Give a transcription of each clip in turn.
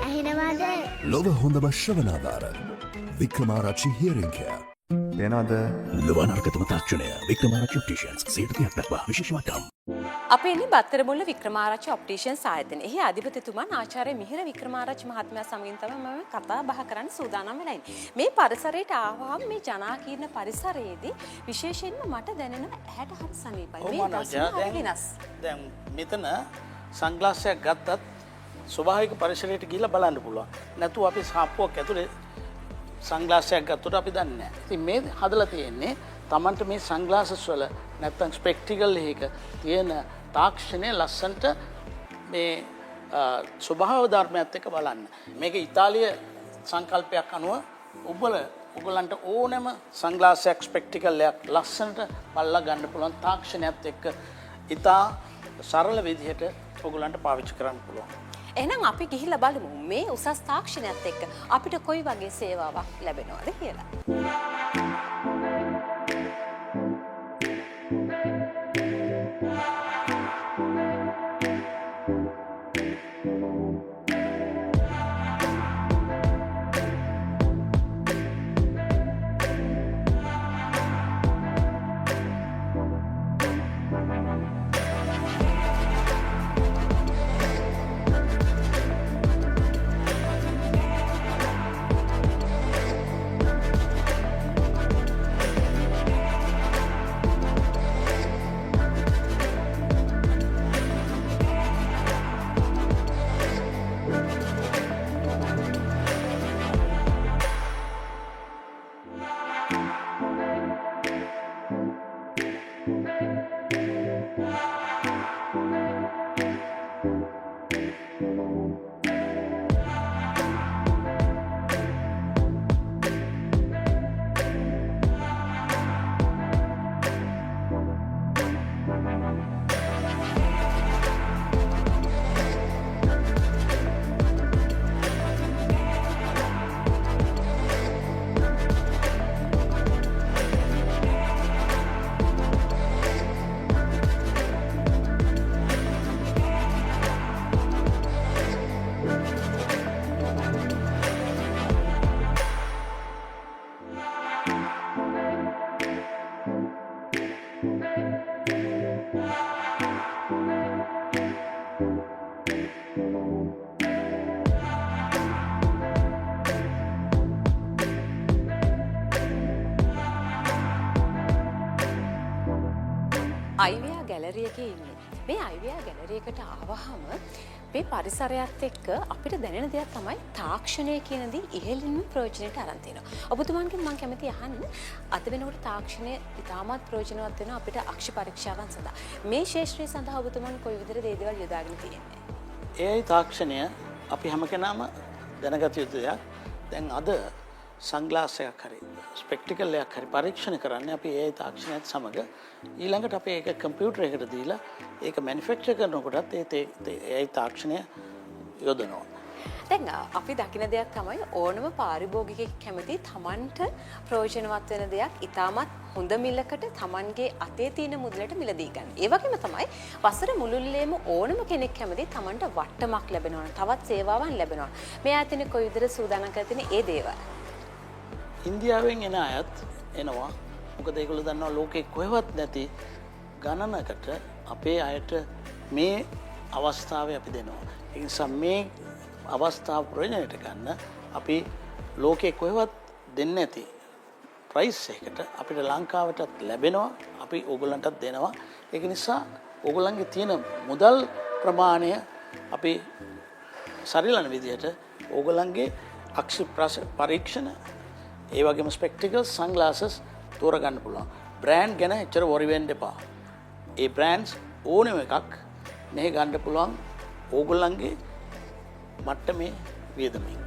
ඇහෙනවාද? ලොව හොඳම ශ්‍රවනාධාර වික්‍රමාරච්චි හියරින් කෙයා. පේනවද? ලොව නරකතම තාක්ෂණය වික්‍රමාරච්චි ඔප්ටිෂන්ස් 130ක් දක්වා විශේෂ වටම්. අප ඉන්නේ බත්තරමුල්ල වික්‍රමාරච්චි ඔප්ටිෂන්ස් ආයතනයේ. එහි අධිපතිතුමන් ආචාර්ය මිහිර වික්‍රමාරච්චි මහත්මයා සමගින් තමයි මම කතා බහ කරන්න සූදානම් වෙලා ඉන්නේ. මේ පරිසරයට ආවහම මේ ජනාකීර්ණ පරිසරයේදී විශේෂයෙන්ම මට දැනෙන ඇහැට හරි සමීපයි. මේ දර්ශන වෙනස්. දැන් මෙතන සන්ග්ලාස් එකක් ගත්තත් ස්වභාවික පරිසරයට ගිහිල්ලා බලන්න පුළුවන්. නැතුව අපි සාප්පුවක් ඇතුලේ සන්ග්ලාස් එකක් ගත්තොත් අපි දන්නේ නැහැ. ඉතින් මේ හදලා තියෙන්නේ Tamanට මේ සන්ග්ලාසස් වල නැත්තම් ස්පෙක්ටිකල් එකක තියෙන තාක්ෂණය ලස්සනට මේ ස්වභාව ධර්මයත් එක්ක බලන්න. මේක ඉතාලිය සංකල්පයක් අනුව ඔයගලන්ට ඕනෑම සන්ග්ලාස් එකක් ස්පෙක්ටිකල් එකක් ලස්සනට බලලා ගන්න පුළුවන් තාක්ෂණයත් එක්ක ඉතා සරල විදිහට ඔයගලන්ට පාවිච්චි කරන්න පුළුවන්. එහෙනම් අපි ගිහිල්ලා බලමු මේ උසස් තාක්ෂණයත් එක්ක අපිට කොයි වගේ සේවාවක් ලැබෙනවද කියලා. අයිවියා ගැලරිය එකේ ඉන්නේ. මේ අයිවියා ගැලරිය එකට ආවහම මේ පරිසරයත් එක්ක අපිට දැනෙන දෙයක් තමයි තාක්ෂණය කියන දේ ඉහළින්ම ප්‍රයෝජනයට අරන් තිනවා. ඔබතුමන්ගෙන් මම කැමති අහන්න අද වෙනකොට තාක්ෂණය ඉතාමත් ප්‍රයෝජනවත් වෙනවා අපිට අක්ෂ පරීක්ෂාවන් සඳහා. මේ ශාස්ත්‍රය සඳහා ඔබතුමන් කොයි විදිහට දේවල් යොදාගෙන තියෙන්නේ? AI තාක්ෂණය අපි හැම කෙනාම දැනගත යුතු දෙයක්. දැන් අද සන්ග්ලාස් එකක් හරි ස්පෙක්ටිකල් එකක් හරි පරීක්ෂණ කරන්නේ අපි AI තාක්ෂණයත් සමග ඊළඟට අපි ඒක කම්පියුටර් එකකට දීලා ඒක මැනුෆැක්චර් කරනකොටත් ඒ AI තාක්ෂණය යොදනවා. දැන් අපි දකින දෙයක් තමයි ඕනම පාරිභෝගිකයෙක් කැමති තමන්ට ප්‍රයෝජනවත් වෙන දෙයක් ඉතාමත් හොඳ මිලකට තමන්ගේ අතේ තියෙන මුදලට මිලදී ගන්න. ඒ වගේම තමයි වසර මුළුල්ලේම ඕනම කෙනෙක් කැමති තමන්ට වට්ටමක් ලැබෙනවා නම් තවත් සේවාවන් ලැබෙනවා. මේ ආයතනයේ කොයි විදිහට සූදානම් කරලා තියෙන ඒ දේවල්. ඉන්දියාවෙන් එන අයත් එනවා. මොකද ඒගොල්ලෝ දන්නවා ලෝකේ කොහෙවත් නැති ගණනකට අපේ අයට මේ අවස්ථාවේ අපි දෙනවා. ඒ නිසා මේ අවස්ථාව ප්‍රයෝජනයට ගන්න අපි ලෝකේ කොහෙවත් දෙන්නේ නැති ප්‍රයිස් එකකට අපිට ලංකාවටත් ලැබෙනවා. අපි ඕගොල්ලන්ටත් දෙනවා. ඒක නිසා ඕගොල්ලන්ගේ තියෙන මුදල් ප්‍රමාණය අපි සරිලන විදිහට ඕගොල්ලන්ගේ අක්ෂ පරීක්ෂණ ඒ වගේම ස්පෙක්ටිකල්ස් සන්ග්ලාසස් තෝරගන්න පුළුවන්. බ්‍රෑන්ඩ් ගැන එච්චර වොරි වෙන්න එපා. ඒ බ්‍රෑන්ඩ්ස් ඕනෙම එකක් මෙහෙ ගන්න පුළුවන් ඕගොල්ලන්ගේ මට්ටමේ වියදමින්.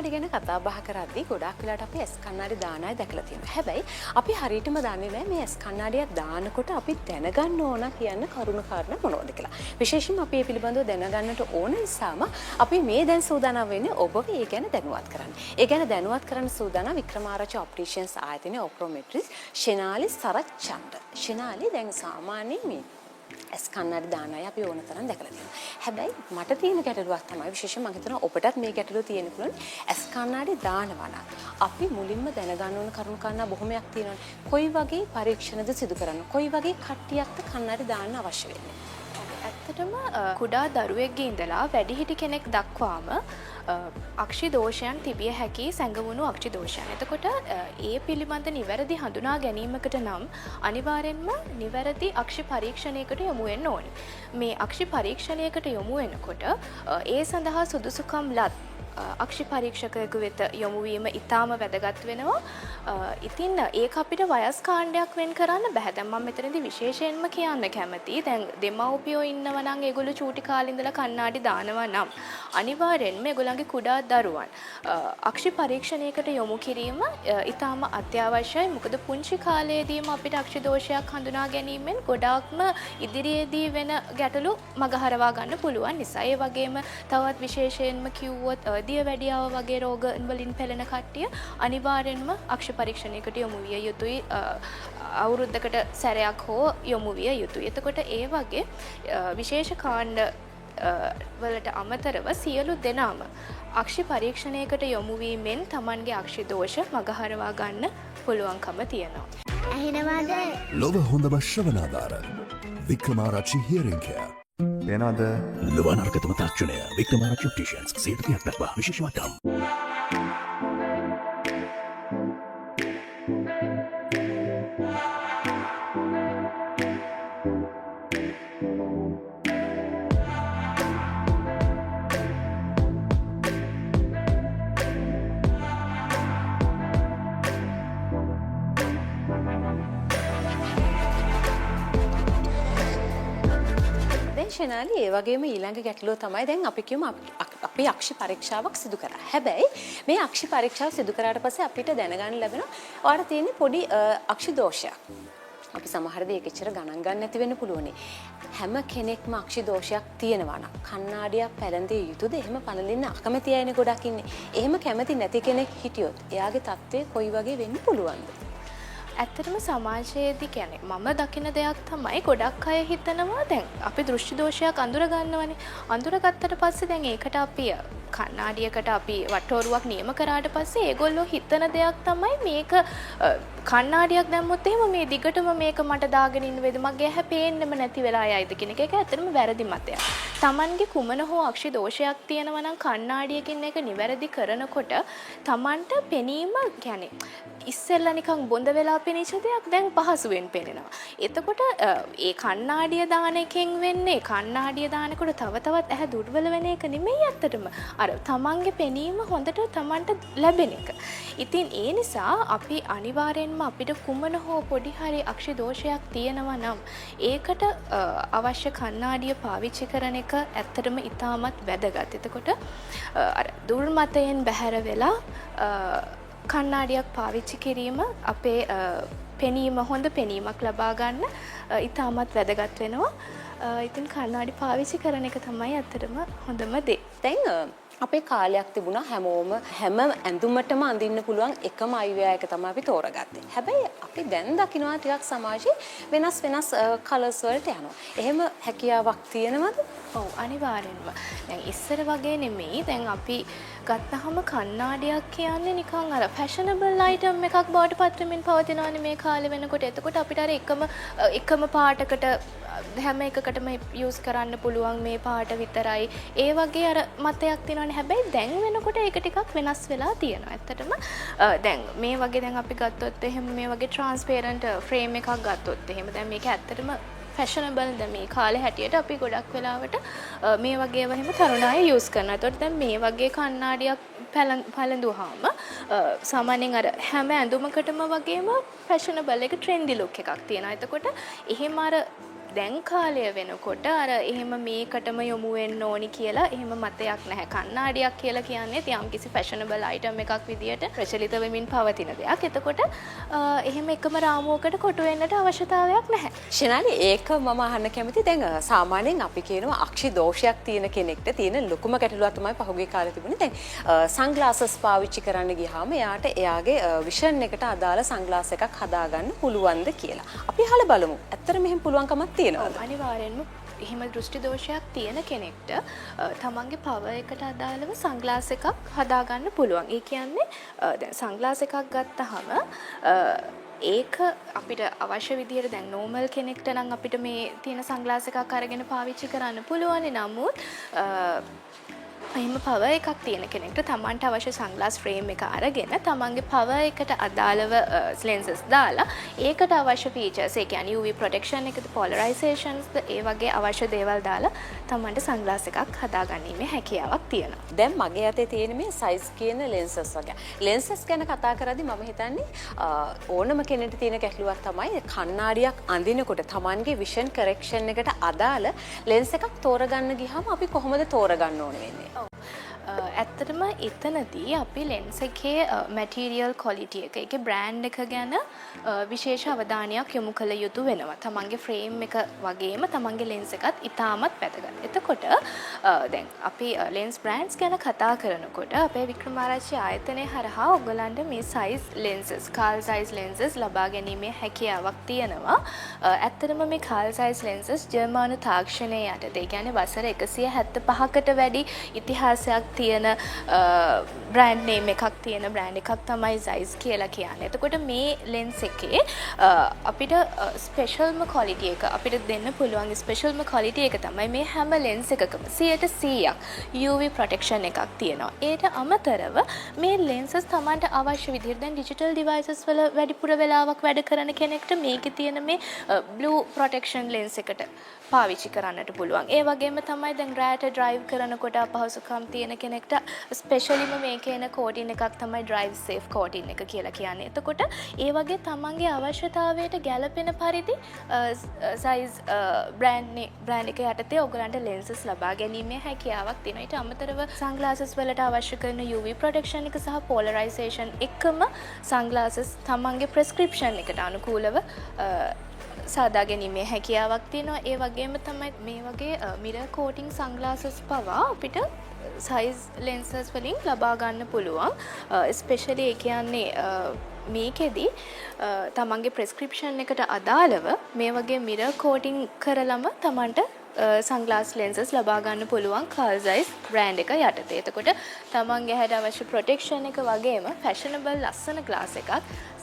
කණ්ණාඩි ගැන කතා බහ කරද්දී ගොඩාක් වෙලාට අපි ඇස් කණ්ණාඩි දාන අය දැකලා තියෙනවා. හැබැයි අපි හරියටම දන්නේ නැහැ මේ ඇස් කණ්ණාඩියක් දානකොට අපි දැනගන්න ඕන කියන කරුණු කාරණා මොනවද කියලා. විශේෂයෙන්ම අපි මේ පිළිබඳව දැනගන්නට ඕන නිසාම අපි මේ දැන් සූදානම් වෙන්නේ ඔබව ඒ ගැන දැනුවත් කරන්න. ඒ ගැන දැනුවත් කරන්න සූදානම් වික්‍රමාරච්චි ඔප්ටිෂියන්ස් ආයතනයේ ඔප්ටෝමෙට්‍රිස් ශෙනාලි සරච්චන්ද. ශෙනාලි දැන් සාමාන්‍යයෙන් මේ ඇස් කණ්ණාඩි දාන අය අපි ඕන තරම් දැකලා තියෙනවා. හැබැයි මට තියෙන ගැටලුවක් තමයි විශේෂයෙන් මම හිතනවා ඔබටත් මේ ගැටලුව තියෙන්න පුළුවන්. ඇස් කණ්ණාඩි දානවා නම් අපි මුලින්ම දැනගන්න ඕන කරුණු කාරණා බොහොමයක් තියෙනවා. කොයි වගේ පරීක්ෂණද සිදු කරන්න? කොයි වගේ කට්ටියක්ද කණ්ණාඩි දාන්න අවශ්‍ය වෙන්නේ? ඇත්තටම කුඩා දරුවෙක්ගේ ඉඳලා වැඩිහිටි කෙනෙක් දක්වාම අක්ෂි දෝෂයන් තිබිය හැකි සැඟවුණු අක්ෂි දෝෂයන්. එතකොට ඒ පිළිබඳ නිවැරදි හඳුනා ගැනීමකට නම් අනිවාර්යෙන්ම නිවැරදි අක්ෂි පරීක්ෂණයකට යොමු වෙන්න ඕනේ. මේ අක්ෂි පරීක්ෂණයකට යොමු වෙනකොට ඒ සඳහා සුදුසුකම් ලත් අක්ෂි පරීක්ෂකයෙකු වෙත යොමු වීම ඉතාම වැදගත් වෙනවා. ඉතින් ඒක අපිට වයස් කාණ්ඩයක් වෙන් කරන්න බෑ. දැන් මම මෙතනදී විශේෂයෙන්ම කියන්න කැමතියි. දැන් දෙමව්පියෝ ඉන්නවා නම් ඒගොල්ලෝ චූටි කාලේ ඉඳලා කණ්ණාඩි දානවා නම් අනිවාර්යෙන්ම ඒගොල්ලන්ගේ කුඩා දරුවන් අක්ෂි පරීක්ෂණයකට යොමු කිරීම ඉතාම අත්‍යවශ්‍යයි. මොකද පුංචි කාලයේදීම අපිට අක්ෂි දෝෂයක් හඳුනා ගැනීමෙන් ගොඩාක්ම ඉදිරියේදී වෙන ගැටලු මගහරවා ගන්න පුළුවන් නිසා. ඒ වගේම තවත් විශේෂයෙන්ම කිව්වොත් දියවැඩියාව වගේ රෝග වලින් පෙළෙන කට්ටිය අනිවාර්යෙන්ම අක්ෂි පරීක්ෂණයකට යොමු විය යුතුයි. අවුරුද්දකට සැරයක් හෝ යොමු විය යුතුයි. එතකොට ඒ වගේ විශේෂ කාණ්ඩ වලට අමතරව සියලු දෙනාම අක්ෂි පරීක්ෂණයකට යොමු වීමෙන් Tamanගේ අක්ෂි දෝෂ මගහරවා ගන්න පුළුවන්කම තියෙනවා. ඇහෙනවාද? ලොව හොඳම ශ්‍රවණාධාර වික්‍රමාරච්චි හියරිං කෙයා. වෙනවද? ලොව නරකතම තාක්ෂණය වික්‍රමාරච්චි ඔප්ටිෂියන්ස් 100% දක්වා විශේෂ වටම්. ශෙනාලි ඒ වගේම ඊළඟ ගැටලුව තමයි දැන් අපි කියමු අපි අක්ෂි පරීක්ෂාවක් සිදු කරා. හැබැයි මේ අක්ෂි පරීක්ෂාව සිදු කරාට පස්සේ අපිට දැනගන්න ලැබෙනවා ඔයාලට තියෙන පොඩි අක්ෂි දෝෂයක්. අපි සමහර දේක එච්චර ගණන් ගන්න නැති වෙන්න පුළුවනි. හැම කෙනෙක්ම අක්ෂි දෝෂයක් තියෙනවා නම් කණ්ණාඩියක් පැලඳිය යුතුද? එහෙම පළඳින්න අකමැති අයනේ ගොඩක් ඉන්නේ. එහෙම කැමති නැති කෙනෙක් හිටියොත් එයාගේ තත්ත්වය කොයි වගේ වෙන්න පුළුවන්ද? ඇත්තටම සමාජයේදී කියන්නේ මම දකින දෙයක් තමයි ගොඩක් අය හිතනවා දැන් අපි දෘෂ්ටි දෝෂයක් අඳුර ගන්නවනේ. අඳුරගත්තට පස්සේ දැන් ඒකට අපි කණ්ණාඩියකට අපි වට්ටෝරුවක් නියම කරාට පස්සේ ඒගොල්ලෝ හිතන දෙයක් තමයි මේක කණ්ණාඩියක් දැම්මොත් එහෙම මේ දිගටම මේක මට දාගෙන ඉන්න වේද මගේ ඇහැ පේන්නෙම නැති වෙලා යයිද කියන එක. ඒක ඇත්තටම වැරදි මතයක්. Tamanගේ කුමන හෝ අක්ෂි දෝෂයක් තියෙනවා නම් කණ්ණාඩියකින් ඒක නිවැරදි කරනකොට Tamanට පෙනීම කියන්නේ ඉස්සෙල්ලා නිකන් බොඳ වෙලා පෙනිච්ච දෙයක් දැන් පහසුවෙන් පෙනෙනවා. එතකොට ඒ කණ්ණාඩිය දාන එකෙන් වෙන්නේ කණ්ණාඩිය දානකොට තව තවත් ඇහැ දුර්වල වෙන එක නෙමෙයි ඇත්තටම. අර Tamanගේ පෙනීම හොඳට Tamanට ලැබෙන එක. ඉතින් ඒ නිසා අපි අනිවාර්යෙන්ම අපිට කුමන හෝ පොඩි හරි අක්ෂි දෝෂයක් තියෙනවා නම් ඒකට අවශ්‍ය කණ්ණාඩිය පාවිච්චි කරන එක ඇත්තටම ඉතාමත් වැදගත්. එතකොට අර දුර්මතයෙන් බැහැර වෙලා කණ්ණාඩියක් පාවිච්චි කිරීම අපේ පෙනීම හොඳ පෙනීමක් ලබා ගන්න ඉතාමත් වැදගත් වෙනවා. ඉතින් කණ්ණාඩි පාවිච්චි කරන එක තමයි ඇත්තටම හොඳම දේ. දැන් අපේ කාලයක් තිබුණා හැමෝම හැම ඇඳුමටම අඳින්න පුළුවන් එකම අයිවැය එක තමයි අපි තෝරගත්තේ. හැබැයි අපි දැන් දකිනවා ටිකක් සමාජයේ වෙනස් කලර්ස් වලට යනවා. එහෙම හැකියාවක් තියෙනවද? ඔව් අනිවාර්යෙන්ම. දැන් ඉස්සර වගේ නෙමෙයි. දැන් අපි ගත්තහම කණ්ණාඩියක් කියන්නේ නිකන් අර ෆැෂනබල් අයිටම් එකක් බවට පත් වෙමින් පවතිනවානේ මේ කාලේ වෙනකොට. එතකොට අපිට අර එකම පාටකට හැම එකකටම යූස් කරන්න පුළුවන් මේ පාට විතරයි. ඒ වගේ අර මතයක් තියෙනවානේ. හැබැයි දැන් වෙනකොට ඒක ටිකක් වෙනස් වෙලා තියෙනවා. ඇත්තටම දැන් මේ වගේ දැන් අපි ගත්තොත් එහෙම මේ වගේ ට්‍රාන්ස්පේරන්ට් ෆ්‍රේම් එකක් ගත්තොත් එහෙම දැන් මේක ඇත්තටම ෆැෂනබල් ද මේ කාලේ හැටියට අපි ගොඩක් වෙලාවට මේ වගේ ඒවා එහෙම තරුණ අය යූස් කරනවා. ඒතකොට දැන් මේ වගේ කණ්ණාඩියක් පැලඳුවාම සාමාන්‍යයෙන් අර හැම ඇඳුමකටම වගේම ෆැෂනබල් එක ට්‍රෙන්ඩි ලුක් එකක් තියෙනවා. එතකොට එහෙම අර දැන් කාලය වෙනකොට අර එහෙම මේකටම යොමු වෙන්න ඕනි කියලා එහෙම මතයක් නැහැ. කණ්ණාඩියක් කියලා කියන්නේ යම්කිසි ෆැෂනබල් අයිටම් එකක් විදියට ප්‍රචලිත වෙමින් පවතින දෙයක්. එතකොට එහෙම එකම රාමුවකට කොටු වෙන්නට අවශ්‍යතාවයක් නැහැ. ශිනාලි ඒක මම අහන්න කැමති. දැන් සාමාන්‍යයෙන් අපි කියනවා අක්ෂි දෝෂයක් තියෙන කෙනෙක්ට තියෙන ලොකුම ගැටලුවක් තමයි පහුගිය කාලේ තිබුණේ. දැන් සන්ග්ලාසස් පාවිච්චි කරන්න ගියාම එයාට එයාගේ විෂන් එකට අදාළ සන්ග්ලාස් එකක් හදාගන්න පුළුවන්ද කියලා. අපි අහලා බලමු. ඇත්තට මෙහෙම පුළුවන්කමක් තියෙනවද? අනිවාර්යෙන්ම එහෙම දෘෂ්ටි දෝෂයක් තියෙන කෙනෙක්ට තමන්ගේ පව එකට අදාළව සන්ග්ලාස් එකක් හදාගන්න පුළුවන්. ඒ කියන්නේ දැන් සන්ග්ලාස් එකක් ගත්තහම ඒක අපිට අවශ්‍ය විදිහට දැන් නෝමල් කෙනෙක්ට නම් අපිට මේ තියෙන සන්ග්ලාස් එකක් අරගෙන පාවිච්චි කරන්න පුළුවන්. නමුත් එහෙම පව එකක් තියෙන කෙනෙක්ට තමන්ට අවශ්‍ය සන්ග්ලාස් ෆ්‍රේම් එක අරගෙන තමන්ගේ පව එකට අදාළව ලෙන්සස් දාලා ඒකට අවශ්‍ය ෆීචර්ස් ඒ කියන්නේ UV ප්‍රොටෙක්ෂන් එකද පොලරයිසේෂන්ස් ද ඒ වගේ අවශ්‍ය දේවල් දාලා තමන්ට සන්ග්ලාස් එකක් හදාගන්නීමේ හැකියාවක් තියෙනවා. දැන් මගේ අතේ තියෙන මේ සයිස් කියන ලෙන්සස් වගේ. ලෙන්සස් ගැන කතා කරද්දී මම හිතන්නේ ඕනම කෙනෙකුට තියෙන ගැටලුවක් තමයි කණ්ණාඩියක් අඳිනකොට තමන්ගේ විෂන් කරෙක්ෂන් එකට අදාළ ලෙන්ස් එකක් තෝරගන්න ගියාම අපි කොහොමද තෝරගන්න ඕන වෙන්නේ? ඇත්තටම එතනදී අපි ලෙන්ස් එකේ මැටීරියල් ක්වොලිටි එක ඒකේ බ්‍රෑන්ඩ් එක ගැන විශේෂ අවධානයක් යොමු කළ යුතු වෙනවා. තමන්ගේ ෆ්‍රේම් එක වගේම තමන්ගේ ලෙන්ස් එකත් ඉතාමත් වැදගත්. එතකොට දැන් අපි ලෙන්ස් බ්‍රෑන්ඩ්ස් ගැන කතා කරනකොට අපේ වික්‍රමාරච්චි ආයතනය හරහා ඔයගලන්ට මේ සයිස් ලෙන්සස් කාල් සයිස් ලෙන්සස් ලබා ගැනීමේ හැකියාවක් තියෙනවා. ඇත්තටම මේ කාල් සයිස් ලෙන්සස් ජර්මානු තාක්ෂණයේ යටතේ කියන්නේ වසර 175කට වැඩි ඉතිහාසයක් තියෙන බ්‍රෑන්ඩ් නේම් එකක් තියෙන බ්‍රෑන්ඩ් එකක් තමයි Zeiss කියලා කියන්නේ. එතකොට මේ ලෙන්ස් එකේ අපිට ස්පෙෂල්ම ක්වොලිටි එක අපිට දෙන්න පුළුවන් ස්පෙෂල්ම ක්වොලිටි එක තමයි මේ හැම ලෙන්ස් එකකම 100% UV ප්‍රොටෙක්ෂන් එකක් තියෙනවා. ඒට අමතරව මේ ලෙන්සස් Tamanට අවශ්‍ය විදිහට දැන් ඩිජිටල් ඩිවයිසස් වල වැඩිපුර වෙලාවක් වැඩ කරන කෙනෙක්ට මේකේ තියෙන මේ බ්ලූ ප්‍රොටෙක්ෂන් ලෙන්ස් එකට පාවිච්චි කරන්නට පුළුවන්. ඒ වගේම තමයි දැන් රෑට ඩ්‍රයිව් කරනකොට අපහසුකම් තියෙන කෙනෙක්ට ස්පෙෂලිම මේකේ එන කෝටින් එකක් තමයි ඩ්‍රයිව් සේෆ් කෝටින් එක කියලා කියන්නේ. එතකොට ඒ වගේ තමන්ගේ අවශ්‍යතාවයට ගැළපෙන පරිදි සයිස් බ්‍රෑන්ඩ් එක යටතේ ඔයගලන්ට ලෙන්සස් ලබා ගැනීමේ හැකියාවක් තියෙනවා. ඊට අමතරව සන්ග්ලාසස් වලට අවශ්‍ය කරන UV ප්‍රොටෙක්ෂන් එක සහ පොලරයිසේෂන් එකම සන්ග්ලාසස් තමන්ගේ ප්‍රෙස්ක්‍රිප්ෂන් එකට අනුකූලව සාදා ගැනීමේ හැකියාවක් තියෙනවා. ඒ වගේම තමයි මේ වගේ මිරර් කෝටින් සන්ග්ලාසස් පවා අපිට සයිස් ලෙන්සස් වලින් ලබා ගන්න පුළුවන්. ස්පෙෂලි ඒ කියන්නේ මේකෙදි තමන්ගේ ප්‍රෙස්ක්‍රිප්ෂන් එකට අදාළව මේ වගේ මිරර් කෝටින් කරලම තමන්ට සන්ග්ලාස් ලෙන්සස් ලබා ගන්න පුළුවන් කාල් සයිස් බ්‍රෑන්ඩ් එක යටතේ. එතකොට තමන්ගේ හැට අවශ්‍ය ප්‍රොටෙක්ෂන් එක වගේම ෆැෂනබල් ලස්සන ග්ලාස් එකක්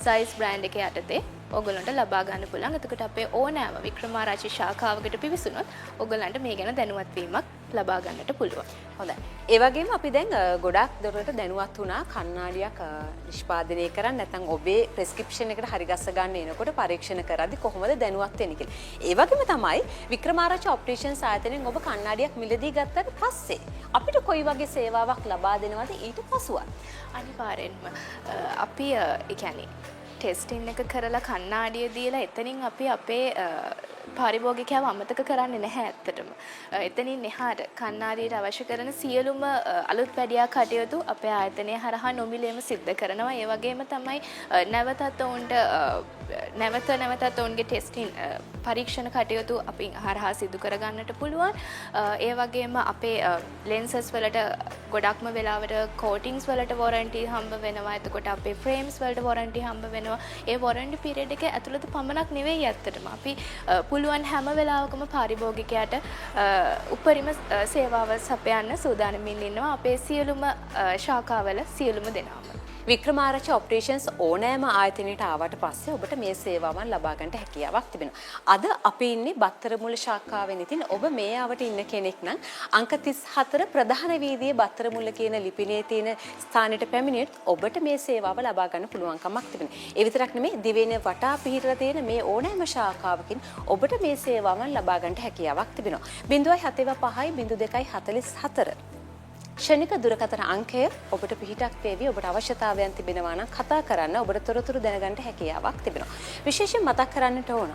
සයිස් බ්‍රෑන්ඩ් එක යටතේ ඔයගලන්ට ලබා ගන්න පුළුවන්. එතකොට අපේ ඕනෑම වික්‍රමාරච්චි ශාඛාවකට පිවිසුනොත් ඔයගලන්ට මේ ගැන දැනුවත් වීමක් ලබා ගන්නට පුළුවන්. හොඳයි. ඒ වගේම අපි දැන් ගොඩක් දොරට දැනුවත් වුණා කණ්ණාඩියක් නිෂ්පාදනය කරන්න නැත්නම් ඔබේ ප්‍රෙස්ක්‍රිප්ෂන් එකට හරි ගස්ස ගන්න එනකොට පරීක්ෂණ කරද්දී කොහොමද දැනුවත් වෙන්නේ කියලා. ඒ වගේම තමයි වික්‍රමාරච්චි ඔප්ටිෂන්ස් ආයතනයෙන් ඔබ කණ්ණාඩියක් මිලදී ගත්තට පස්සේ අපිට කොයි වගේ සේවාවක් ලබා දෙනවද ඊට පසුවත්? අනිවාර්යෙන්ම අපි ඒ කියන්නේ ටෙස්ටින් එක කරලා කණ්ණාඩිය දීලා එතනින් අපි අපේ පාරිභෝගිකයව අමතක කරන්නේ නැහැ ඇත්තටම. එතනින් එහාට කණ්ණාඩියට අවශ්‍ය කරන සියලුම අලුත් වැඩියා කටයුතු අපේ ආයතනය හරහා නොමිලේම සිද්ධ කරනවා. ඒ වගේම තමයි නැවතත් ඔවුන්ගේ ටෙස්ටින් පරීක්ෂණ කටයුතු අපි හරහා සිදු කරගන්නට පුළුවන්. ඒ වගේම අපේ ලෙන්සස් වලට ගොඩක්ම වෙලාවට කෝටින්ග්ස් වලට වොරන්ටි හම්බ වෙනවා. එතකොට අපේ ෆ්‍රේම්ස් වලට වොරන්ටි හම්බ වෙනවා. ඒ වොරන්ටි පීරියඩ් එක ඇතුළත පමණක් නෙවෙයි ඇත්තටම අපි පුළුවන් හැම වෙලාවකම පාරිභෝගිකයාට උපරිම සේවාව සපයන්න සූදානමින් ඉන්නවා අපේ සියලුම ශාඛාවල සියලුම දෙනාම. වික්‍රමාරච්චි ඔපරේෂන්ස් ඕනෑම ආයතනයට ආවට පස්සේ ඔබට මේ සේවාවන් ලබා ගන්නට හැකියාවක් තිබෙනවා. අද අපි ඉන්නේ බත්තරමුල්ල ශාඛාවෙන්. ඉතින් ඔබ මේ ආවට ඉන්න කෙනෙක් නම් අංක 34 ප්‍රධාන වීදියේ බත්තරමුල්ල කියන ලිපිණයේ තියෙන ස්ථානෙට පැමිණියොත් ඔබට මේ සේවාව ලබා ගන්න පුළුවන්කමක් තිබෙනවා. ඒ විතරක් නෙමෙයි දිවයින වටා පිහිටලා තියෙන මේ ඕනෑම ශාඛාවකින් ඔබට මේ සේවාවන් ලබා ගන්නට හැකියාවක් තිබෙනවා. 0.75 02.44 ෂණික දුරකථන අංකය ඔබට පිහිටක් වේවි. ඔබට අවශ්‍යතාවයන් තිබෙනවා නම් කතා කරන්න, ඔබට තොරතුරු දැනගන්න හැකියාවක් තිබෙනවා. විශේෂයෙන් මතක් කරන්නට ඕන.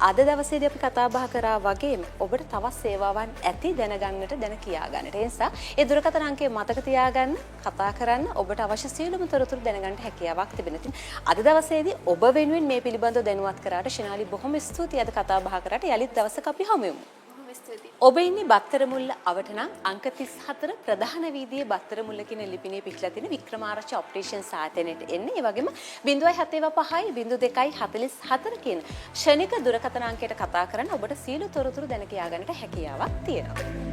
අද දවසේදී අපි කතා බහ කරා වගේම ඔබට තවත් සේවාවන් ඇති දැනගන්නට දැන කියා ගන්නට. ඒ නිසා ඒ දුරකථන අංකය මතක තියාගන්න, කතා කරන්න, ඔබට අවශ්‍ය සියලුම තොරතුරු දැනගන්න හැකියාවක් තිබෙනවා. අද දවසේදී ඔබ වෙනුවෙන් මේ පිළිබඳව දැනුවත් කරාට ශිනාලි බොහොම ස්තුතියි. අද කතා බහ කරාට යලිත් දවසක අපි හමු වෙමු. ඔබ ඉන්නේ බත්තර මුල්ල අවට නම් අංක 34 ප්‍රධාන වීදියේ බත්තර මුල්ල කියන ලිපිනේ පිටලා තියෙන වික්‍රමාරච්චි ඔපරේෂන් සායතනයට එන්නේ. ඒ වගේම 0.75 0244 කියන ෂණික දුරකථන අංකයට කතා කරන් ඔබට සියලු තොරතුරු දැන කියා ගන්නට හැකියාවක් තියෙනවා.